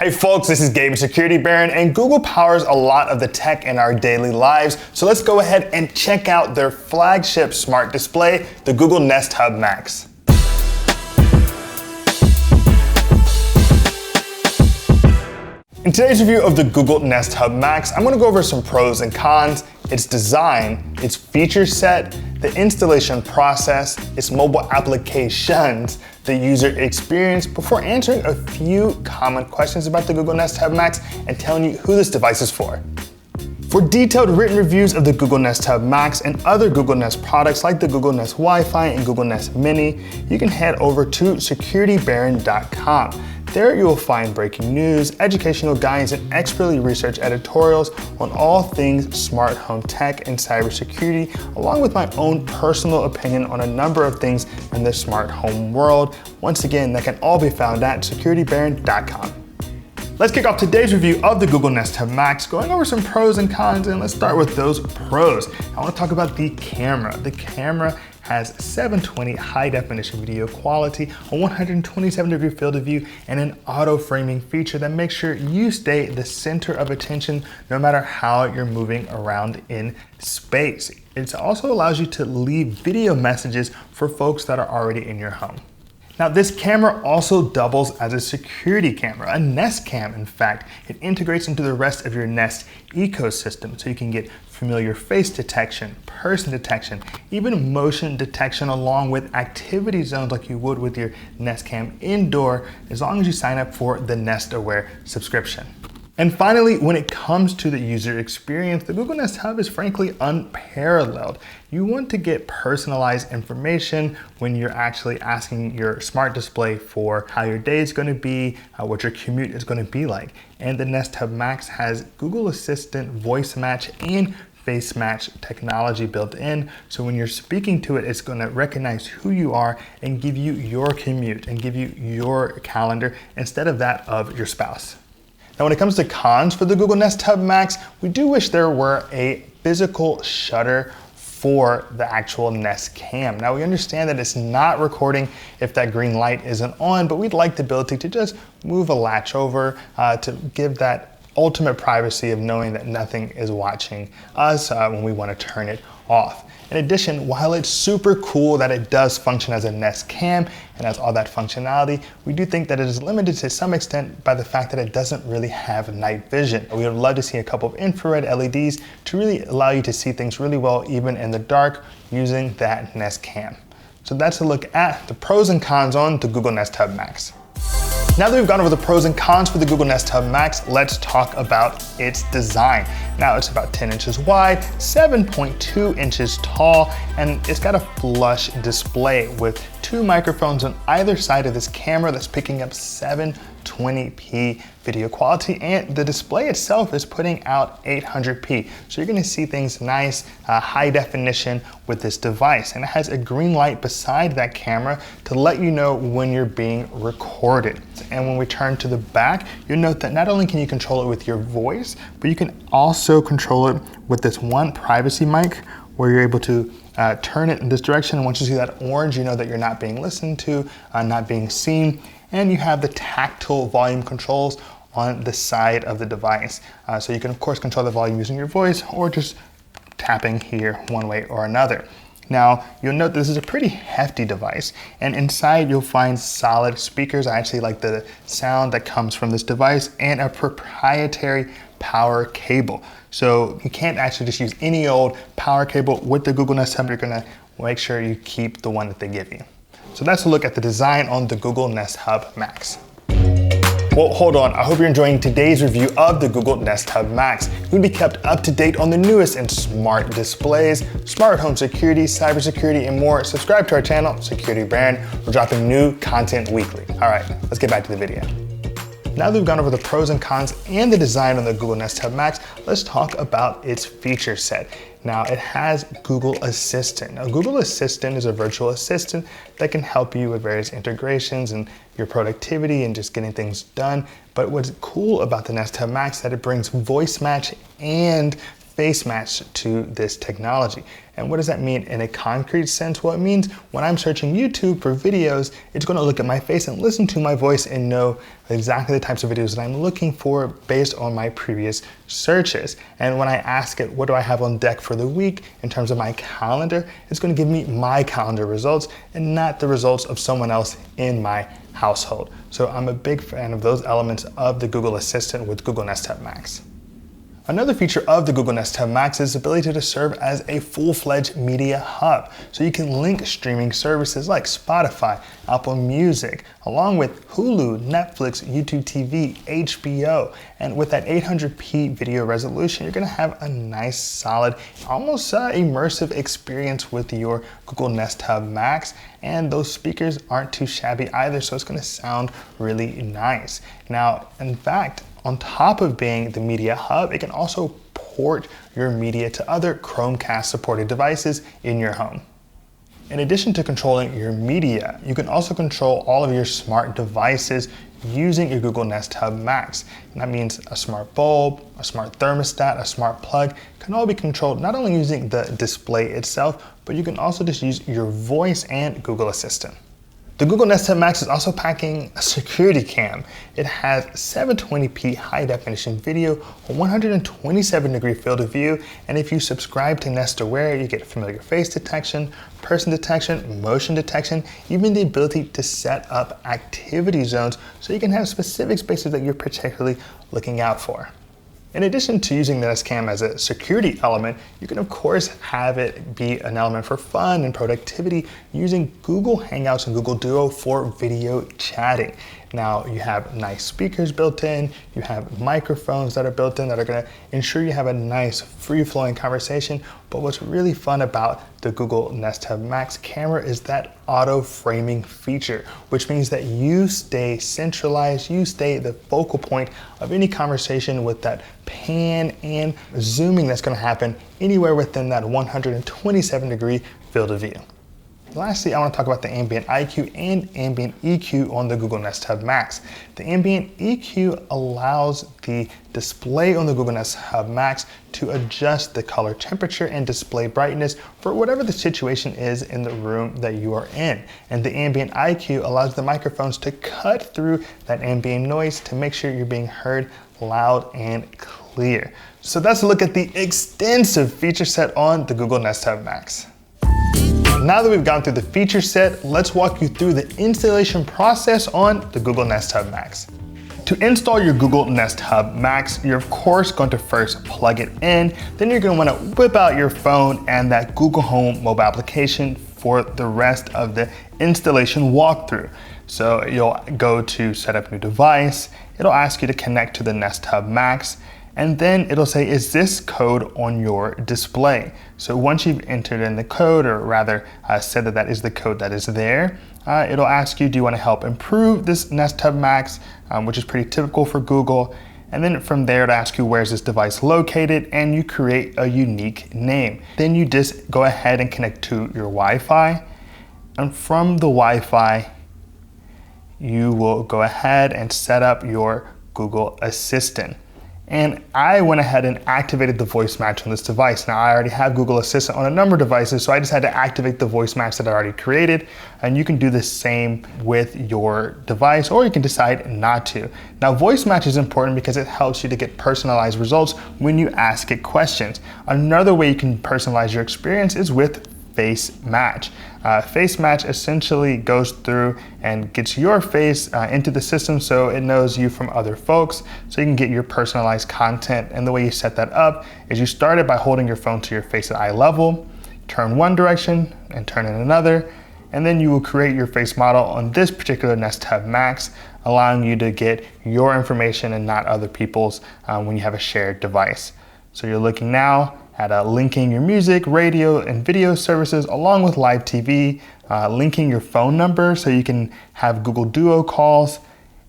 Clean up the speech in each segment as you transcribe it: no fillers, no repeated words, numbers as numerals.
Hey folks, this is Gabe, Security Baron, and Google powers a lot of the tech in our daily lives. So let's go ahead and check out their flagship smart display, the Google Nest Hub Max. In today's review of the Google Nest Hub Max, I'm going to go over some pros and cons, its design, its feature set, the installation process, its mobile applications, the user experience, before answering a few common questions about the Google Nest Hub Max and telling you who this device is for. For detailed written reviews of the Google Nest Hub Max and other Google Nest products like the Google Nest Wi-Fi and Google Nest Mini, you can head over to securitybaron.com. There you will find breaking news, educational guides, and expertly researched editorials on all things smart home tech and cybersecurity, along with my own personal opinion on a number of things in the smart home world. Once again, that can all be found at securitybaron.com. Let's kick off today's review of the Google Nest Hub Max, going over some pros and cons, and let's start with those pros. I want to talk about the camera. The camera has 720 high definition video quality, a 127-degree field of view, and an auto framing feature that makes sure you stay the center of attention no matter how you're moving around in space. It also allows you to leave video messages for folks that are already in your home. Now, this camera also doubles as a security camera, a Nest Cam in fact. It integrates into the rest of your Nest ecosystem, so you can get familiar face detection, person detection, even motion detection, along with activity zones like you would with your Nest Cam indoor, as long as you sign up for the Nest Aware subscription. And finally, when it comes to the user experience, the Google Nest Hub is frankly unparalleled. You want to get personalized information when you're actually asking your smart display for how your day is going to be, what your commute is going to be like. And the Nest Hub Max has Google Assistant voice match and face match technology built in. So when you're speaking to it, it's going to recognize who you are and give you your commute and give you your calendar instead of that of your spouse. Now, when it comes to cons for the Google Nest Hub Max, we do wish there were a physical shutter for the actual Nest Cam. Now, we understand that it's not recording if that green light isn't on, but we'd like the ability to just move a latch over to give that ultimate privacy of knowing that nothing is watching us when we want to turn it off. In addition, while it's super cool that it does function as a Nest Cam and has all that functionality, we do think that it is limited to some extent by the fact that it doesn't really have night vision. We would love to see a couple of infrared LEDs to really allow you to see things really well even in the dark using that Nest Cam. So that's a look at the pros and cons on the Google Nest Hub Max. Now that we've gone over the pros and cons for the Google Nest Hub Max, let's talk about its design. Now, it's about 10 inches wide, 7.2 inches tall, and it's got a flush display with two microphones on either side of this camera that's picking up 720p video quality, and the display itself is putting out 800p. So you're gonna see things nice, high definition with this device. And it has a green light beside that camera to let you know when you're being recorded. And when we turn to the back, you'll note that not only can you control it with your voice, but you can also control it with this one privacy mic where you're able to turn it in this direction. And once you see that orange, you know that you're not being listened to, not being seen. And you have the tactile volume controls on the side of the device. So you can of course control the volume using your voice or just tapping here one way or another. Now, you'll note this is a pretty hefty device, and inside you'll find solid speakers. I actually like the sound that comes from this device, and a proprietary power cable. So you can't actually just use any old power cable with the Google Nest Hub. You're gonna make sure you keep the one that they give you. So that's a look at the design on the Google Nest Hub Max. Well, hold on. I hope you're enjoying today's review of the Google Nest Hub Max. You'll be kept up to date on the newest in smart displays, smart home security, cybersecurity, and more. Subscribe to our channel, Security Baron. We're dropping new content weekly. All right, let's get back to the video. Now that we've gone over the pros and cons and the design on the Google Nest Hub Max, let's talk about its feature set. Now, it has Google Assistant. Now, Google Assistant is a virtual assistant that can help you with various integrations and your productivity and just getting things done. But what's cool about the Nest Hub Max is that it brings voice match and face match to this technology. And what does that mean in a concrete sense? Well, it means when I'm searching YouTube for videos, it's going to look at my face and listen to my voice and know exactly the types of videos that I'm looking for based on my previous searches. And when I ask it, what do I have on deck for the week in terms of my calendar, it's going to give me my calendar results and not the results of someone else in my household. So I'm a big fan of those elements of the Google Assistant with Google Nest Hub Max. Another feature of the Google Nest Hub Max is the ability to serve as a full-fledged media hub. So you can link streaming services like Spotify, Apple Music, along with Hulu, Netflix, YouTube TV, HBO. And with that 800p video resolution, you're gonna have a nice, solid, almost immersive experience with your Google Nest Hub Max. And those speakers aren't too shabby either, so it's gonna sound really nice. Now, in fact, on top of being the media hub, it can also port your media to other Chromecast supported devices in your home. In addition to controlling your media, you can also control all of your smart devices using your Google Nest Hub Max. And that means a smart bulb, a smart thermostat, a smart plug can all be controlled not only using the display itself, but you can also just use your voice and Google Assistant. The Google Nest Hub Max is also packing a security cam. It has 720p high definition video, a 127-degree field of view, and if you subscribe to Nest Aware, you get familiar face detection, person detection, motion detection, even the ability to set up activity zones so you can have specific spaces that you're particularly looking out for. In addition to using the Nest Cam as a security element, you can of course have it be an element for fun and productivity using Google Hangouts and Google Duo for video chatting. Now you have nice speakers built in, you have microphones that are built in that are gonna ensure you have a nice free-flowing conversation, but what's really fun about the Google Nest Hub Max camera is that auto framing feature, which means that you stay centralized, you stay the focal point of any conversation with that pan and zooming that's gonna happen anywhere within that 127-degree field of view. Lastly, I want to talk about the Ambient IQ and Ambient EQ on the Google Nest Hub Max. The Ambient EQ allows the display on the Google Nest Hub Max to adjust the color temperature and display brightness for whatever the situation is in the room that you are in. And the Ambient IQ allows the microphones to cut through that ambient noise to make sure you're being heard loud and clear. So that's a look at the extensive feature set on the Google Nest Hub Max. Now that we've gone through the feature set, let's walk you through the installation process on the Google Nest Hub Max. To install your Google Nest Hub Max, you're of course going to first plug it in, then you're going to want to whip out your phone and that Google Home mobile application for the rest of the installation walkthrough. So you'll go to set up new device, it'll ask you to connect to the Nest Hub Max, and then it'll say, is this code on your display? So once you've entered in the code, or rather said that that is the code that is there, it'll ask you, do you want to help improve this Nest Hub Max, which is pretty typical for Google. And then from there, it'll ask you, where's this device located? And you create a unique name. Then you just go ahead and connect to your Wi-Fi. And from the Wi-Fi, you will go ahead and set up your Google Assistant. And I went ahead and activated the voice match on this device. Now I already have Google Assistant on a number of devices, so I just had to activate the voice match that I already created. And you can do the same with your device, or you can decide not to. Now voice match is important because it helps you to get personalized results when you ask it questions. Another way you can personalize your experience is with face match. Face match essentially goes through and gets your face into the system so it knows you from other folks, so you can get your personalized content. And the way you set that up is you start it by holding your phone to your face at eye level, turn one direction and turn in another, and then you will create your face model on this particular Nest Hub Max, allowing you to get your information and not other people's when you have a shared device. So you're looking now at linking your music, radio, and video services along with live TV, linking your phone number so you can have Google Duo calls,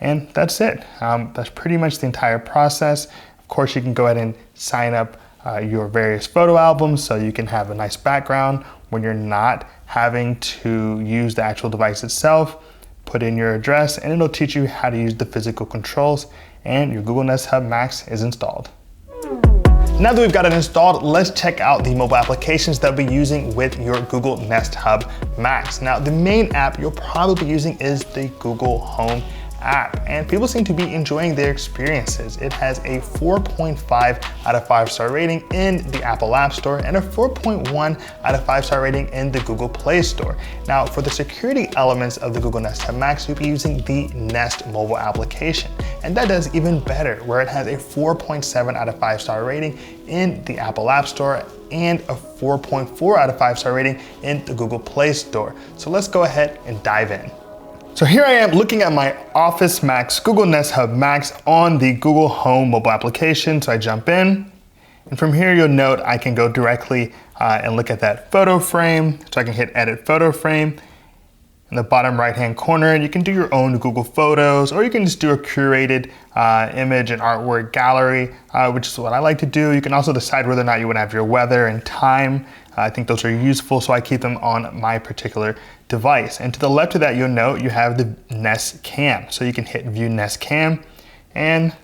and that's it. That's pretty much the entire process. Of course, you can go ahead and sign up your various photo albums so you can have a nice background when you're not having to use the actual device itself. Put in your address and it'll teach you how to use the physical controls, and your Google Nest Hub Max is installed. Now that we've got it installed, let's check out the mobile applications that we'll be using with your Google Nest Hub Max. Now, the main app you'll probably be using is the Google Home app, and people seem to be enjoying their experiences. It has a 4.5 out of 5-star rating in the Apple App Store and a 4.1 out of 5-star rating in the Google Play Store. Now, for the security elements of the Google Nest Hub Max, you'll be using the Nest mobile application, and that does even better, where it has a 4.7 out of 5-star rating in the Apple App Store and a 4.4 out of 5-star rating in the Google Play Store. So let's go ahead and dive in. So here I am looking at my Office Max Google Nest Hub Max on the Google Home mobile application. So I jump in, and from here you'll note I can go directly and look at that photo frame. So I can hit Edit Photo Frame. In the bottom right-hand corner, you can do your own Google Photos, or you can just do a curated image and artwork gallery, which is what I like to do. You can also decide whether or not you want to have your weather and time. I think those are useful, so I keep them on my particular device. And to the left of that, you'll note you have the Nest Cam. So you can hit View Nest Cam and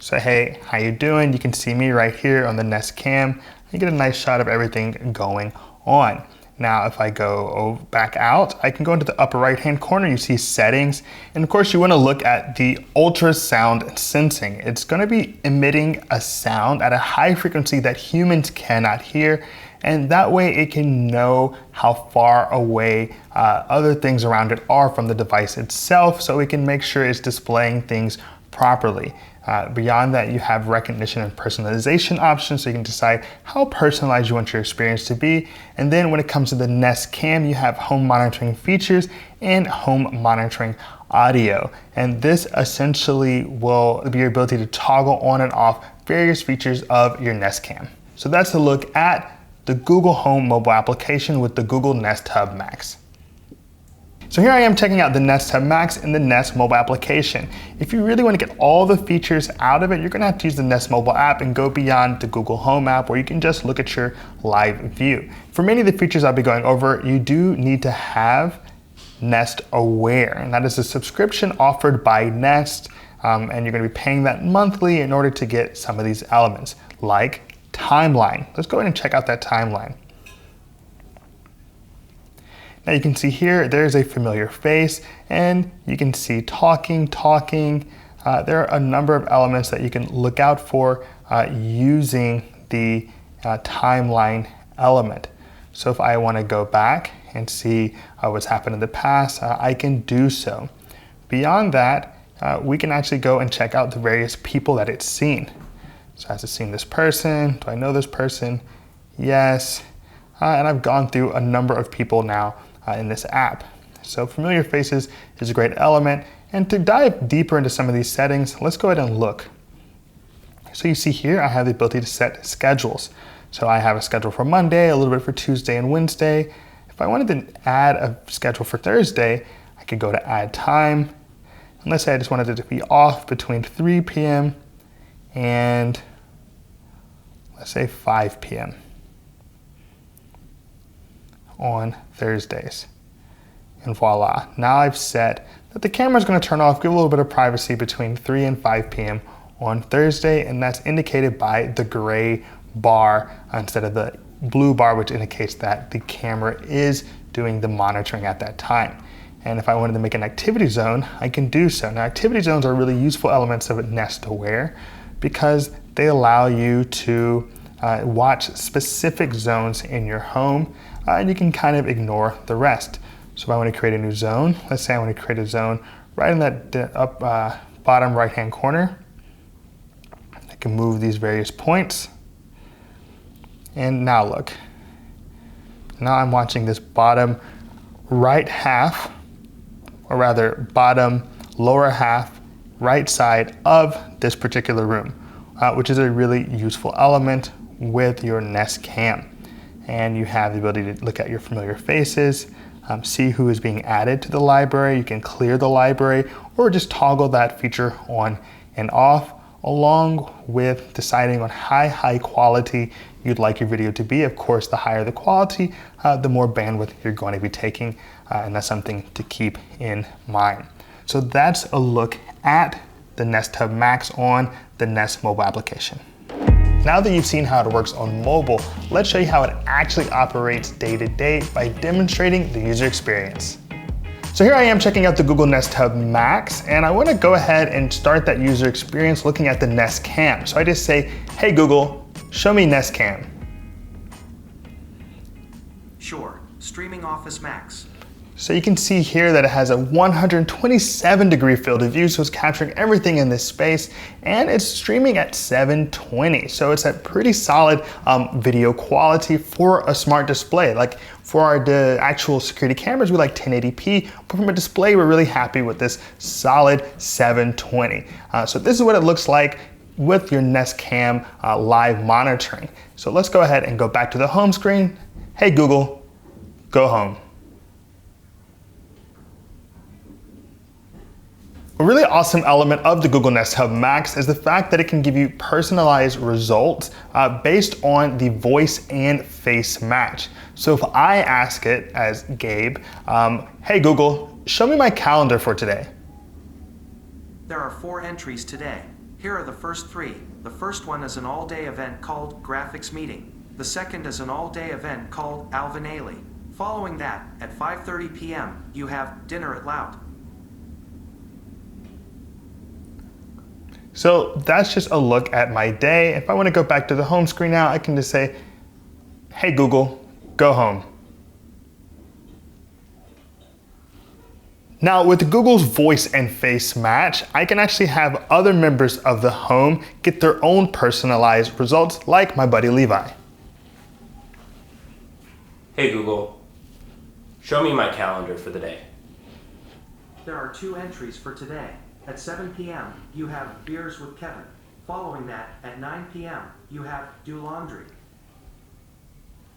say, hey, how you doing? You can see me right here on the Nest Cam. You get a nice shot of everything going on. Now, if I go back out, I can go into the upper right-hand corner. You see settings. And of course, you want to look at the ultrasound sensing. It's going to be emitting a sound at a high frequency that humans cannot hear. And that way it can know how far away other things around it are from the device itself, so it can make sure it's displaying things properly. Beyond that, you have recognition and personalization options, so you can decide how personalized you want your experience to be. And then when it comes to the Nest Cam, you have home monitoring features and home monitoring audio. And this essentially will be your ability to toggle on and off various features of your Nest Cam. So that's a look at the Google Home mobile application with the Google Nest Hub Max. So here I am checking out the Nest Hub Max in the Nest mobile application. If you really want to get all the features out of it, you're going to have to use the Nest mobile app and go beyond the Google Home app, where you can just look at your live view. For many of the features I'll be going over, you do need to have Nest Aware, and that is a subscription offered by Nest, and you're going to be paying that monthly in order to get some of these elements, like timeline. Let's go ahead and check out that timeline. Now you can see here, there's a familiar face, and you can see talking. There are a number of elements that you can look out for using the timeline element. So if I want to go back and see what's happened in the past, I can do so. Beyond that, we can actually go and check out the various people that it's seen. So has it seen this person? Do I know this person? Yes. And I've gone through a number of people now in this app. So familiar faces is a great element. And to dive deeper into some of these settings, let's go ahead and look. So you see here, I have the ability to set schedules. So I have a schedule for Monday, a little bit for Tuesday and Wednesday. If I wanted to add a schedule for Thursday, I could go to add time. And let's say I just wanted it to be off between 3 p.m. and let's say 5 p.m. on Thursdays. And voila, now I've set that the camera's going to turn off, give a little bit of privacy between 3 and 5 p.m. on Thursday, and that's indicated by the gray bar instead of the blue bar, which indicates that the camera is doing the monitoring at that time. And if I wanted to make an activity zone, I can do so. Now, activity zones are really useful elements of Nest Aware because they allow you to watch specific zones in your home, and you can kind of ignore the rest. So if I want to create a new zone, let's say I want to create a zone right in that bottom right-hand corner. I can move these various points. And now look. Now I'm watching this bottom right half, or rather bottom lower half right side of this particular room, which is a really useful element with your Nest Cam. And you have the ability to look at your familiar faces, see who is being added to the library. You can clear the library or just toggle that feature on and off, along with deciding on how high quality you'd like your video to be. Of course, the higher the quality, the more bandwidth you're going to be taking, and that's something to keep in mind. So that's a look at the Nest Hub Max on the Nest mobile application. Now that you've seen how it works on mobile, let's show you how it actually operates day to day by demonstrating the user experience. So here I am checking out the Google Nest Hub Max, and I want to go ahead and start that user experience looking at the Nest Cam. So I just say, hey Google, show me Nest Cam. Sure, streaming Office Max. So you can see here that it has a 127-degree field of view, so it's capturing everything in this space, and it's streaming at 720. So it's at pretty solid video quality for a smart display. Like for the actual security cameras, we like 1080p, but from a display, we're really happy with this solid 720. So this is what it looks like with your Nest Cam live monitoring. So let's go ahead and go back to the home screen. Hey Google, go home. A really awesome element of the Google Nest Hub Max is the fact that it can give you personalized results based on the voice and face match. So if I ask it as Gabe, hey Google, show me my calendar for today. There are 4 entries today. Here are the first 3. The first one is an all-day event called Graphics Meeting. The second is an all-day event called Alvin Ailey. Following that, at 5:30 p.m., you have Dinner at Loud. So that's just a look at my day. If I want to go back to the home screen now, I can just say, hey Google, go home. Now with Google's voice and face match, I can actually have other members of the home get their own personalized results, like my buddy Levi. Hey Google, show me my calendar for the day. There are 2 entries for today. At 7 p.m., you have Beers with Kevin. Following that, at 9 p.m., you have Do Laundry.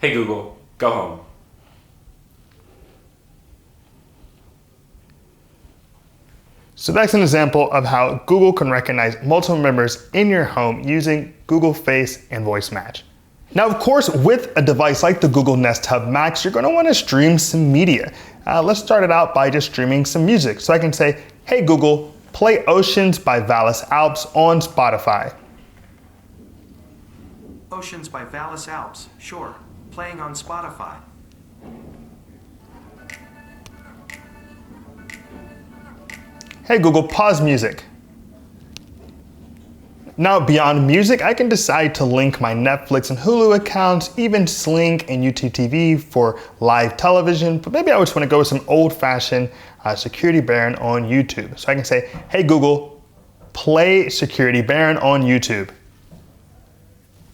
Hey Google, go home. So that's an example of how Google can recognize multiple members in your home using Google Face and Voice Match. Now, of course, with a device like the Google Nest Hub Max, you're going to want to stream some media. Let's start it out by just streaming some music. So I can say, hey Google, play Oceans by Vallis Alps on Spotify. Oceans by Vallis Alps, sure. Playing on Spotify. Hey Google, pause music. Now beyond music, I can decide to link my Netflix and Hulu accounts, even Sling and YouTube TV for live television, but maybe I just want to go with some old-fashioned Security Baron on YouTube. So I can say, hey Google, play Security Baron on YouTube.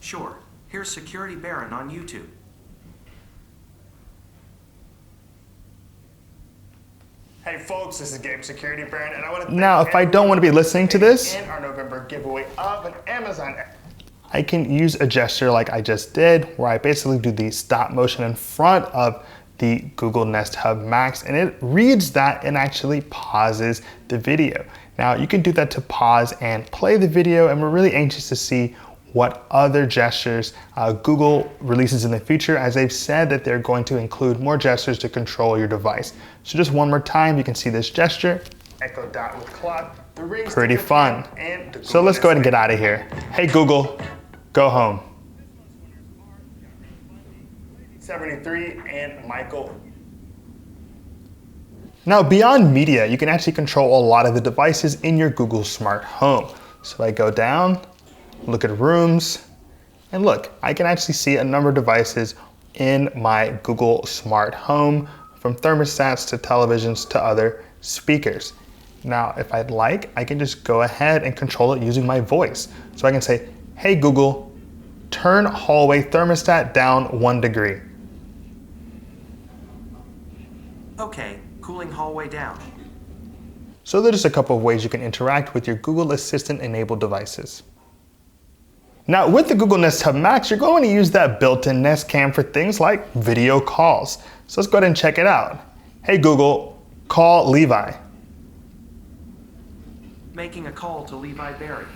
Sure, here's Security Baron on YouTube. Hey folks, this is Gabe Security Baron, and I want to now, if I don't want to be listening to this in our November giveaway of an Amazon, I can use a gesture like I just did, where I basically do the stop motion in front of the Google Nest Hub Max, and it reads that and actually pauses the video. Now you can do that to pause and play the video, and we're really anxious to see what other gestures Google releases in the future, as they've said that they're going to include more gestures to control your device. So just one more time, you can see this gesture, Echo Dot with clock, the rings, pretty fun. So let's go ahead and get out of here. Hey Google, go home. 73 and Michael. Now beyond media, you can actually control a lot of the devices in your Google Smart Home. So I go down, look at rooms, and look, I can actually see a number of devices in my Google Smart Home, from thermostats to televisions to other speakers. Now, if I'd like, I can just go ahead and control it using my voice. So I can say, hey Google, turn hallway thermostat down 1 degree. Okay, cooling hallway down. So there's just a couple of ways you can interact with your Google Assistant enabled devices. Now with the Google Nest Hub Max, you're going to use that built-in Nest Cam for things like video calls. So let's go ahead and check it out. Hey Google, call Levi. Making a call to Levi Berry.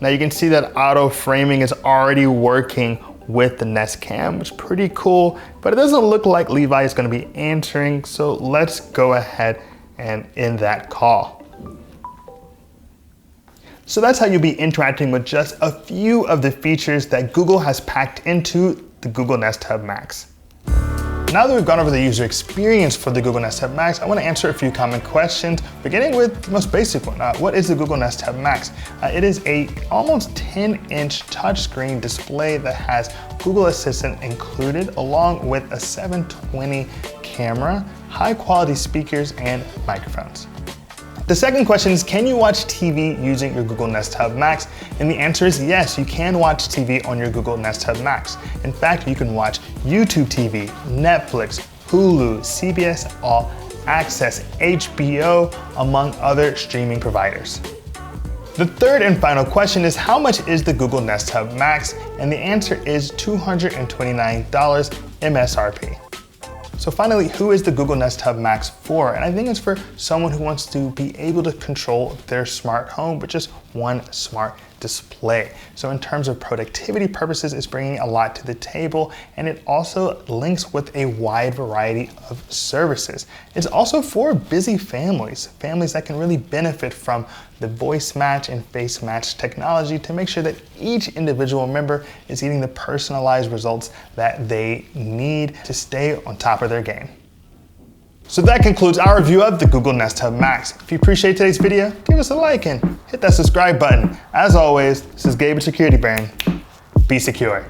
Now you can see that auto framing is already working with the Nest Cam, which is pretty cool, but it doesn't look like Levi is going to be answering. So let's go ahead and end that call. So that's how you'll be interacting with just a few of the features that Google has packed into the Google Nest Hub Max. Now that we've gone over the user experience for the Google Nest Hub Max, I want to answer a few common questions, beginning with the most basic one. What is the Google Nest Hub Max? It is a almost 10-inch touchscreen display that has Google Assistant included, along with a 720 camera, high-quality speakers, and microphones. The second question is, can you watch TV using your Google Nest Hub Max? And the answer is yes, you can watch TV on your Google Nest Hub Max. In fact, you can watch YouTube TV, Netflix, Hulu, CBS All Access, HBO, among other streaming providers. The third and final question is, how much is the Google Nest Hub Max? And the answer is $229 MSRP. So finally, who is the Google Nest Hub Max for? And I think it's for someone who wants to be able to control their smart home with just one smart display. So in terms of productivity purposes, it's bringing a lot to the table, and it also links with a wide variety of services. It's also for busy families that can really benefit from the voice match and face match technology to make sure that each individual member is getting the personalized results that they need to stay on top of their game. So that concludes our review of the Google Nest Hub Max. If you appreciate today's video, give us a like and hit that subscribe button. As always, this is Gabe at Security Brand. Be secure.